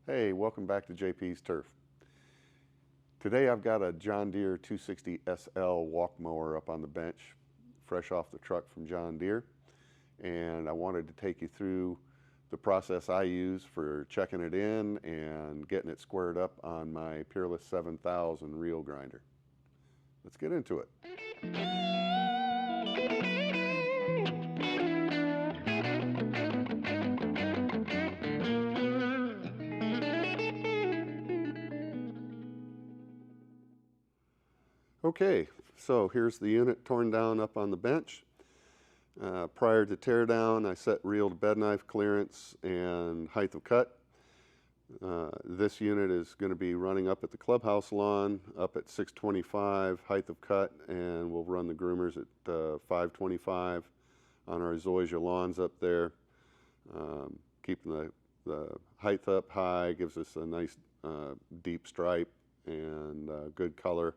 Hey, welcome back to JP's Turf. Today I've got a John Deere 260 SL walk mower up on the bench, fresh off the truck from John Deere, and I wanted to take you through the process I use for checking it in and getting it squared up on my Peerless 7000 reel grinder. Let's get into it. Okay, so here's the unit torn down up on the bench. Prior to teardown, I set reel to bed knife clearance and height of cut. This unit is going to be running up at the clubhouse lawn, up at 625 height of cut, and we'll run the groomers at 525 on our zoysia lawns up there. Keeping the height up high gives us a nice deep stripe and good color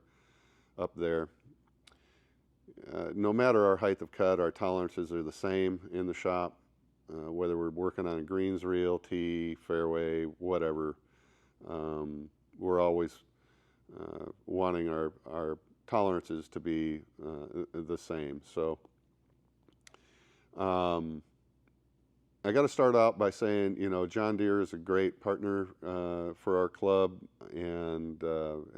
up there. No matter our height of cut, our tolerances are the same in the shop, whether we're working on a greens reel, tee, fairway, whatever. We're always wanting our tolerances to be the same. So I got to start out by saying, you know, John Deere is a great partner for our club and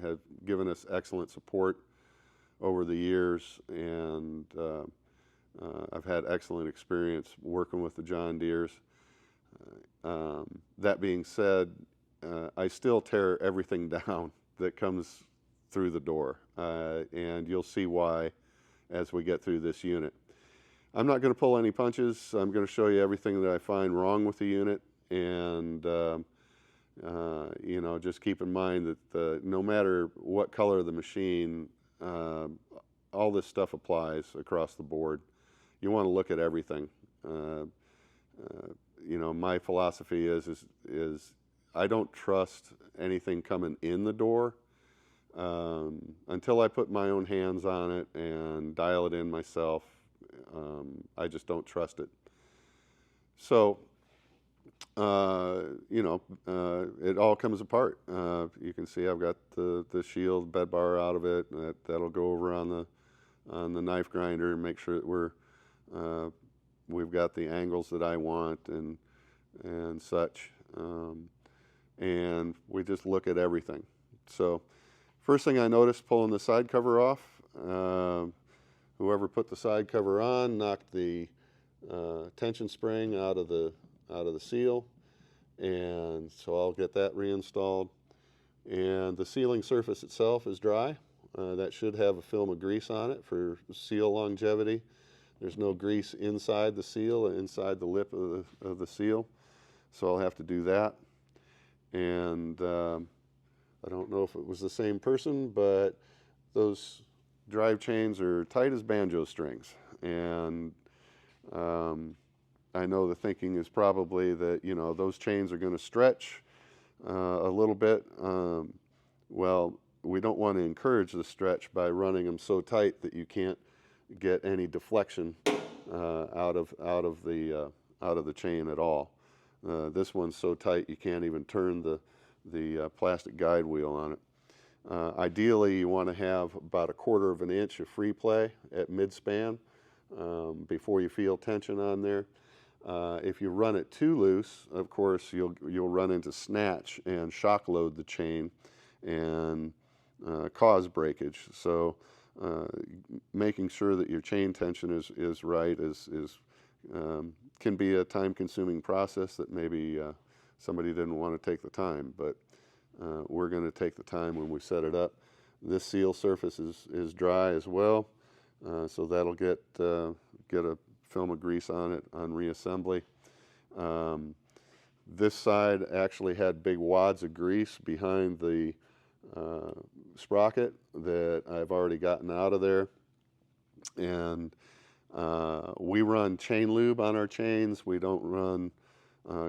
have given us excellent support over the years, and I've had excellent experience working with the John Deeres. That being said, I still tear everything down that comes through the door, and you'll see why as we get through this unit. I'm not going to pull any punches. I'm going to show you everything that I find wrong with the unit, and you know, just keep in mind that no matter what color of the machine, all this stuff applies across the board. You want to look at everything. You know, my philosophy is I don't trust anything coming in the door until I put my own hands on it and dial it in myself. I just don't trust it. So you know, it all comes apart. You can see I've got the shield bed bar out of it. That'll go over on the knife grinder and make sure that we've got the angles that I want and such. And we just look at everything. So first thing I noticed pulling the side cover off, whoever put the side cover on knocked the tension spring out of the seal, and so I'll get that reinstalled. And the sealing surface itself is dry. That should have a film of grease on it for seal longevity. There's no grease inside the seal, inside the lip of the seal, so I'll have to do that. And I don't know if it was the same person, but those drive chains are tight as banjo strings, and I know the thinking is probably that, you know, those chains are going to stretch a little bit. Well, we don't want to encourage the stretch by running them so tight that you can't get any deflection out of the chain at all. This one's so tight you can't even turn the plastic guide wheel on it. Ideally, you want to have about 1/4 of an inch of free play at mid-span before you feel tension on there. If you run it too loose, of course, you'll run into snatch and shock load the chain and cause breakage. So making sure that your chain tension is right can be a time-consuming process that maybe somebody didn't want to take the time, but we're going to take the time when we set it up. This seal surface is dry as well, so that'll get a film of grease on it on reassembly. This side actually had big wads of grease behind the sprocket that I've already gotten out of there, and we run chain lube on our chains. We don't run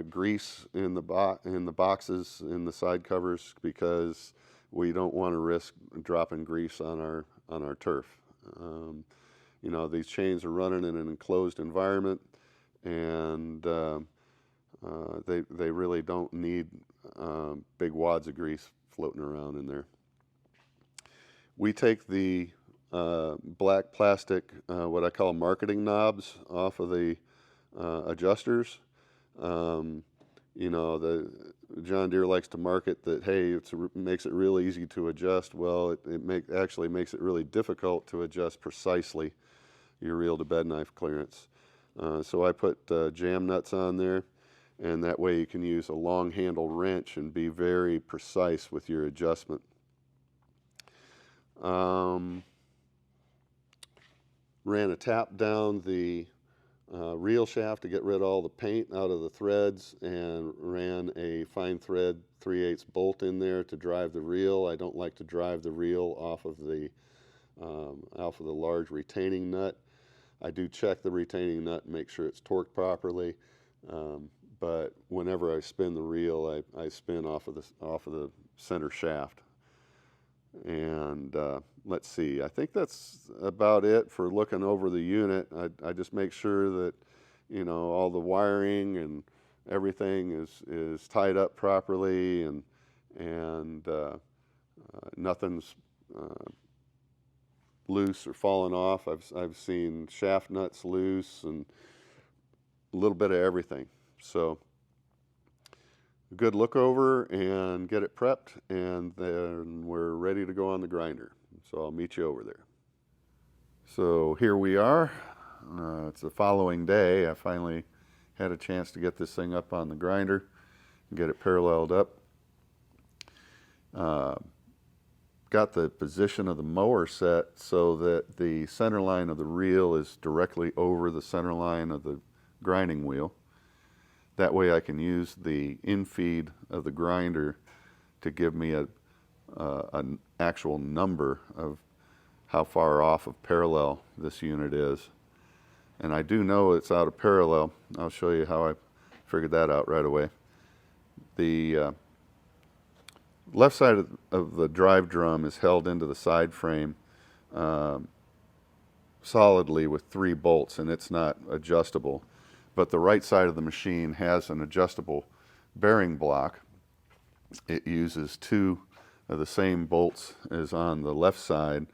grease in the boxes in the side covers because we don't want to risk dropping grease on our turf. You know, these chains are running in an enclosed environment, and they really don't need big wads of grease floating around in there. We take the black plastic, what I call marketing knobs, off of the adjusters. You know, the John Deere likes to market that, hey, it makes it real easy to adjust. Well, it actually makes it really difficult to adjust precisely your reel to bed knife clearance. So I put jam nuts on there, and that way you can use a long handle wrench and be very precise with your adjustment. Ran a tap down the reel shaft to get rid of all the paint out of the threads, and ran a fine thread 3/8 bolt in there to drive the reel. I don't like to drive the reel off of the large retaining nut. I do check the retaining nut and make sure it's torqued properly, but whenever I spin the reel, I spin off of the center shaft. And let's see, I think that's about it for looking over the unit. I just make sure that, you know, all the wiring and everything is tied up properly, and nothing's loose or falling off. I've seen shaft nuts loose and a little bit of everything. So good look over and get it prepped, and then we're ready to go on the grinder. So I'll meet you over there. So here we are. It's the following day. I finally had a chance to get this thing up on the grinder and get it paralleled up. Got the position of the mower set so that the center line of the reel is directly over the center line of the grinding wheel. That way I can use the infeed of the grinder to give me an actual number of how far off of parallel this unit is. And I do know it's out of parallel. I'll show you how I figured that out right away. The left side of the drive drum is held into the side frame solidly with 3 bolts, and it's not adjustable. But the right side of the machine has an adjustable bearing block. It uses 2 of the same bolts as on the left side,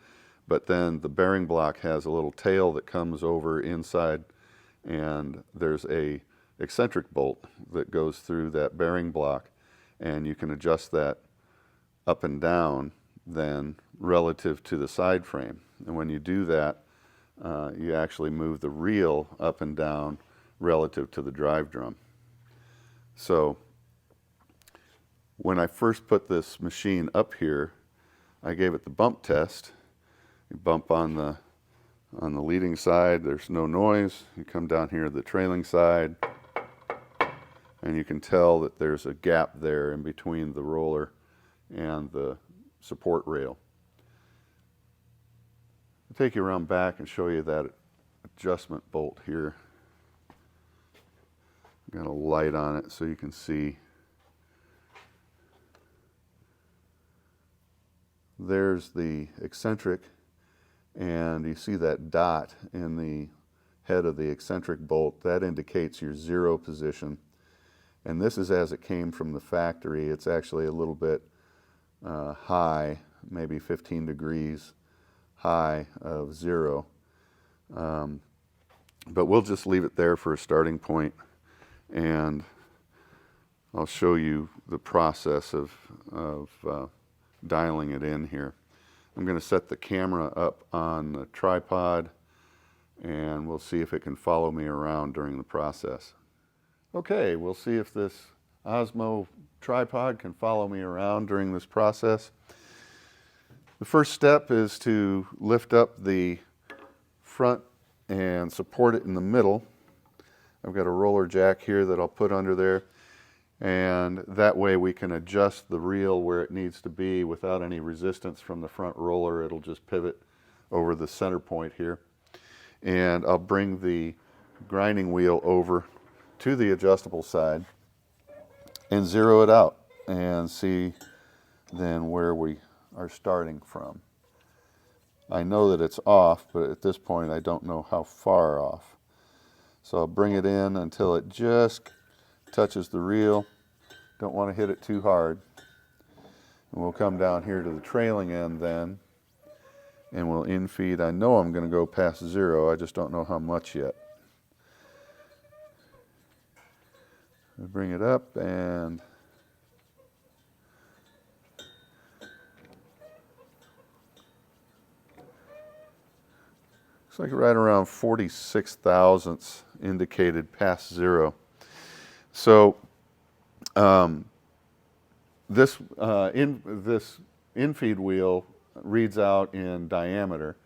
but then the bearing block has a little tail that comes over inside, and there's a eccentric bolt that goes through that bearing block, and you can adjust that up and down then relative to the side frame. And when you do that, you actually move the reel up and down relative to the drive drum. So when I first put this machine up here, I gave it the bump test. You bump on the leading side, there's no noise. You come down here to the trailing side, and you can tell that there's a gap there in between the roller and the support rail. I'll take you around back and show you that adjustment bolt here. Got a light on it so you can see. There's the eccentric, and you see that dot in the head of the eccentric bolt. That indicates your 0 position. And this is as it came from the factory. It's actually a little bit high, maybe 15 degrees high of 0. But we'll just leave it there for a starting point, and I'll show you the process of dialing it in here. I'm going to set the camera up on the tripod, and we'll see if it can follow me around during the process. Okay, we'll see if this Osmo tripod can follow me around during this process. The first step is to lift up the front and support it in the middle. I've got a roller jack here that I'll put under there, and that way we can adjust the reel where it needs to be without any resistance from the front roller. It'll just pivot over the center point here. And I'll bring the grinding wheel over to the adjustable side and zero it out and see then where we are starting from. I know that it's off, but at this point I don't know how far off. So I'll bring it in until it just touches the reel, Don't want to hit it too hard. And we'll come down here to the trailing end then, and we'll infeed. I know I'm going to go past 0, I just don't know how much yet. We bring it up and looks like right around 46 thousandths indicated past 0. So this infeed wheel reads out in diameter,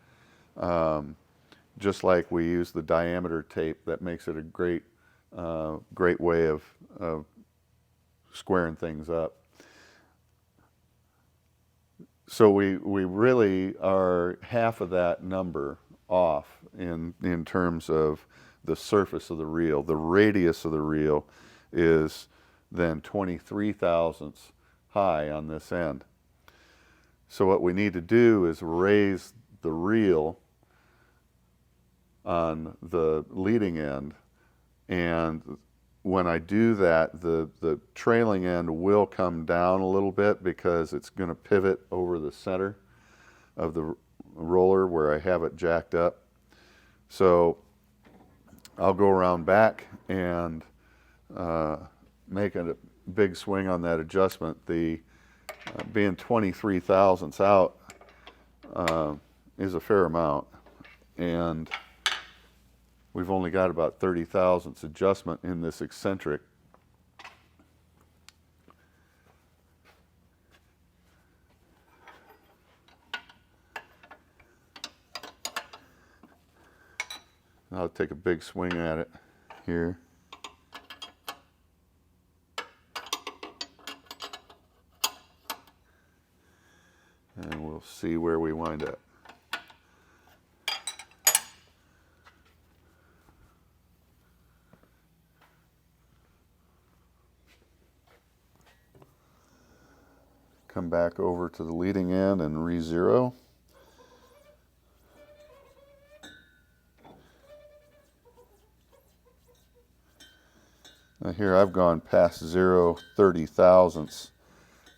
just like we use the diameter tape. That makes it a great way of squaring things up. So we really are half of that number off in terms of the surface of the reel. The radius of the reel is then 23 thousandths high on this end. So what we need to do is raise the reel on the leading end, and when I do that, the trailing end will come down a little bit because it's going to pivot over the center of the roller where I have it jacked up. So I'll go around back and make a big swing on that adjustment. The being 23 thousandths out is a fair amount, and we've only got about 30 thousandths adjustment in this eccentric. I'll take a big swing at it here. And we'll see where we wind up. Come back over to the leading end and re-zero. Now here I've gone past 0 30 thousandths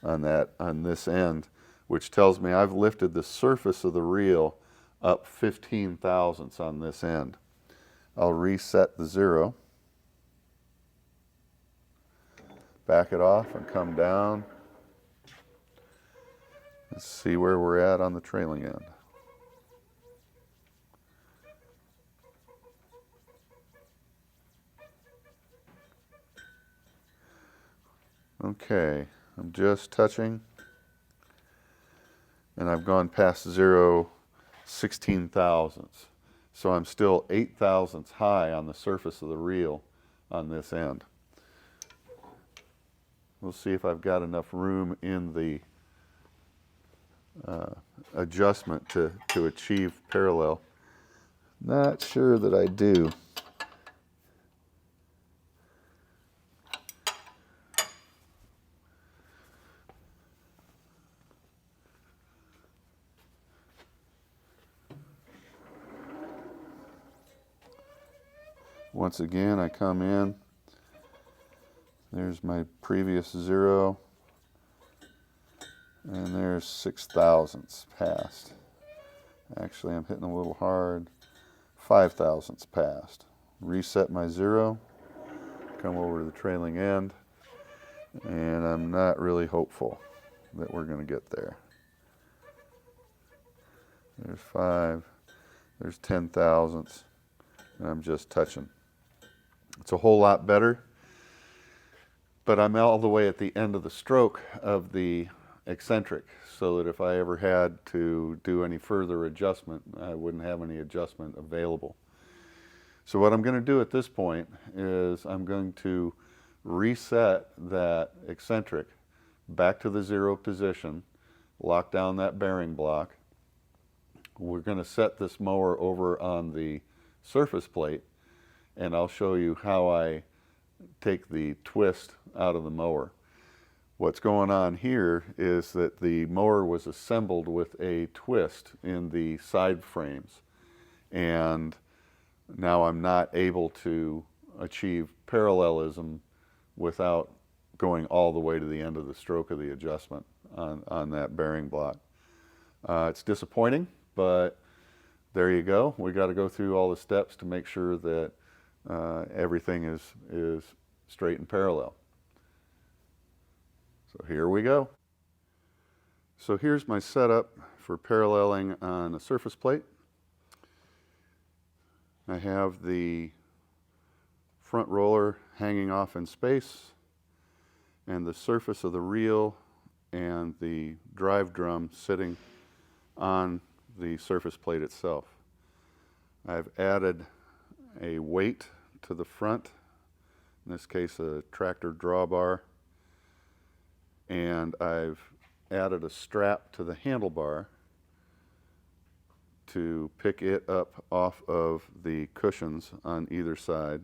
on this end, which tells me I've lifted the surface of the reel up 15 thousandths on this end. I'll reset the 0, back it off and come down. Let's see where we're at on the trailing end. Okay, I'm just touching, and I've gone past 0 16 thousandths. So I'm still 8 thousandths high on the surface of the reel on this end. We'll see if I've got enough room in the adjustment to achieve parallel. Not sure that I do. Once again, I come in. There's my previous 0. And there's 6 thousandths past. Actually, I'm hitting a little hard. 5 thousandths past. Reset my 0. Come over to the trailing end. And I'm not really hopeful that we're going to get there. There's 5. There's 10 thousandths. And I'm just touching. It's a whole lot better, but I'm all the way at the end of the stroke of the eccentric, so that if I ever had to do any further adjustment, I wouldn't have any adjustment available. So what I'm going to do at this point is I'm going to reset that eccentric back to the 0 position, lock down that bearing block. We're going to set this mower over on the surface plate, and I'll show you how I take the twist out of the mower. What's going on here is that the mower was assembled with a twist in the side frames, and now I'm not able to achieve parallelism without going all the way to the end of the stroke of the adjustment on that bearing block. It's disappointing, but there you go. We got to go through all the steps to make sure that everything is straight and parallel. So here we go. So here's my setup for paralleling on a surface plate. I have the front roller hanging off in space, and the surface of the reel and the drive drum sitting on the surface plate itself. I've added a weight to the front, in this case a tractor drawbar, and I've added a strap to the handlebar to pick it up off of the cushions on either side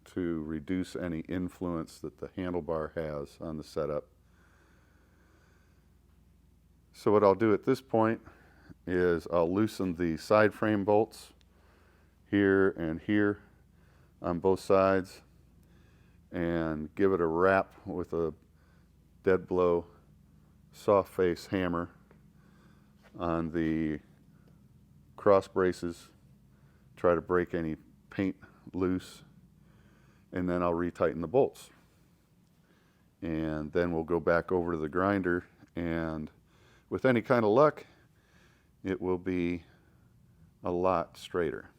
to reduce any influence that the handlebar has on the setup. So what I'll do at this point is I'll loosen the side frame bolts here and here on both sides and give it a wrap with a dead blow soft face hammer on the cross braces, try to break any paint loose, and then I'll retighten the bolts. And then we'll go back over to the grinder, and with any kind of luck, it will be a lot straighter.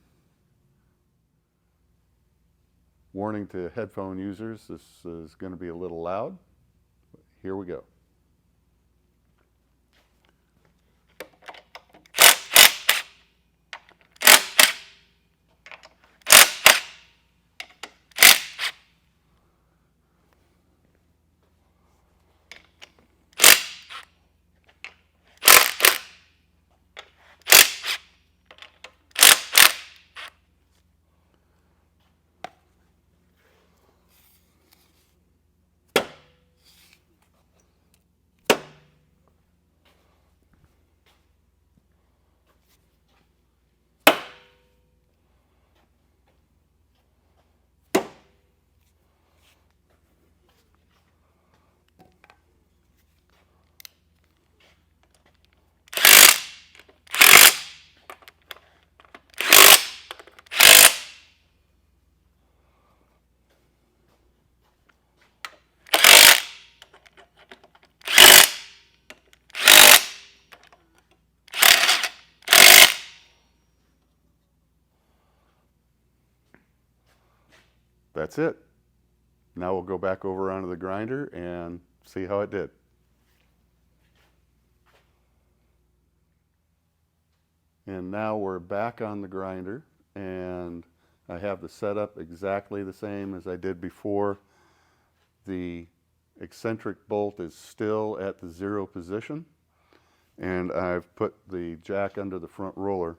Warning to headphone users, this is going to be a little loud. Here we go. That's it. Now we'll go back over onto the grinder and see how it did. And now we're back on the grinder, and I have the setup exactly the same as I did before. The eccentric bolt is still at the 0 position, and I've put the jack under the front roller.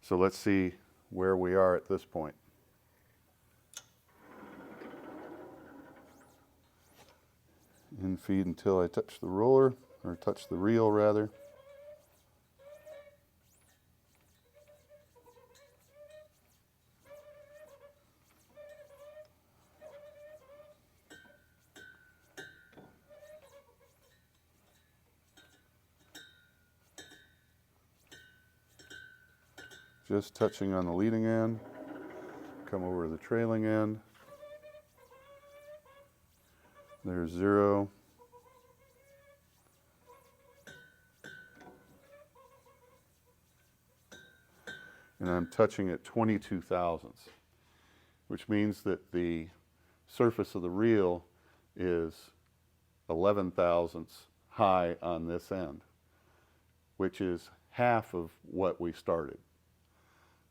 So let's see where we are at this point. In feed until I touch the roller, or touch the reel rather. Just touching on the leading end, come over to the trailing end. There's 0. And I'm touching at 22 thousandths, which means that the surface of the reel is 11 thousandths high on this end, which is half of what we started.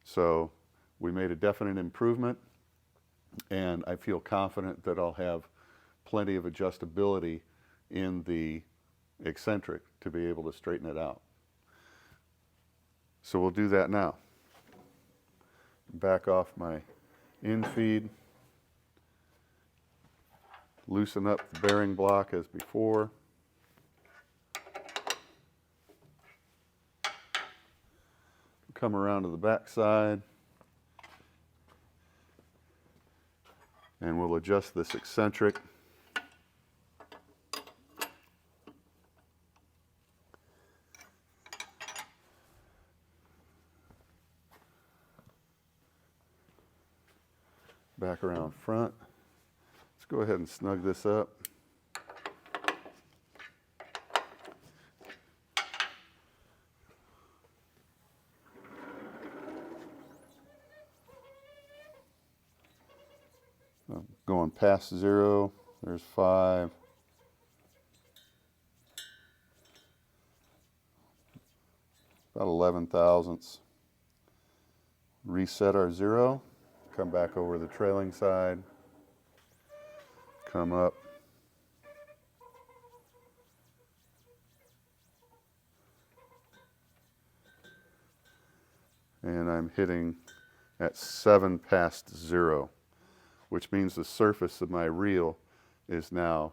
So we made a definite improvement, and I feel confident that I'll have plenty of adjustability in the eccentric to be able to straighten it out. So we'll do that now. Back off my infeed, loosen up the bearing block as before. Come around to the back side, and we'll adjust this eccentric. back around front. Let's go ahead and snug this up. Going past 0, there's 5. About 11 thousandths. Reset our 0, come back over the trailing side, come up, and I'm hitting at 7 past 0, which means the surface of my reel is now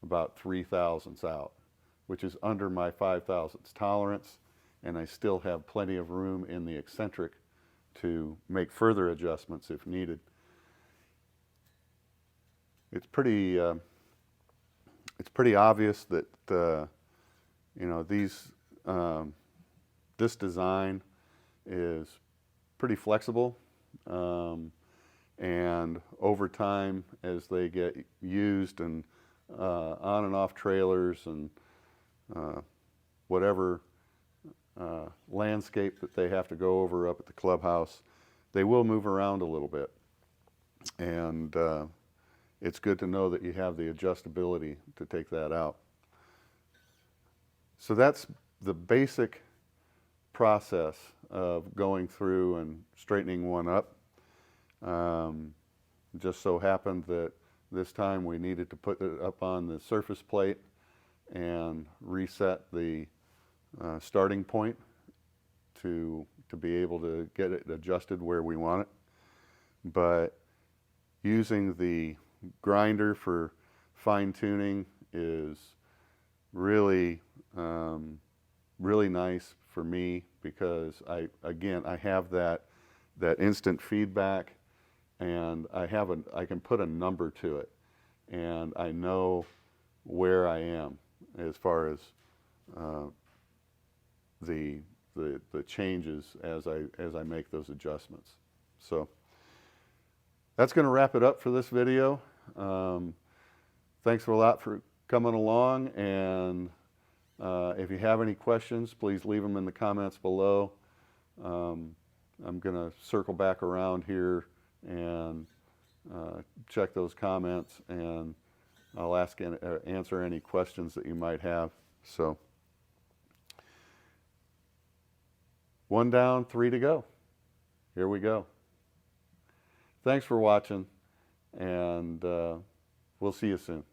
about 3 thousandths out, which is under my 5 thousandths tolerance, and I still have plenty of room in the eccentric to make further adjustments if needed. It's pretty obvious that you know, this design is pretty flexible, and over time, as they get used and on and off trailers and whatever landscape that they have to go over up at the clubhouse, they will move around a little bit, and it's good to know that you have the adjustability to take that out. So that's the basic process of going through and straightening one up. Just so happened that this time we needed to put it up on the surface plate and reset the starting point to be able to get it adjusted where we want it. But using the grinder for fine tuning is really really nice for me, because I have that instant feedback, and I can put a number to it, and I know where I am as far as the changes as I make those adjustments. So that's going to wrap it up for this video. Thanks a lot for coming along, and if you have any questions, please leave them in the comments below. I'm going to circle back around here and check those comments, and I'll answer any questions that you might have. So 1 down, 3 to go. Here we go. Thanks for watching, and we'll see you soon.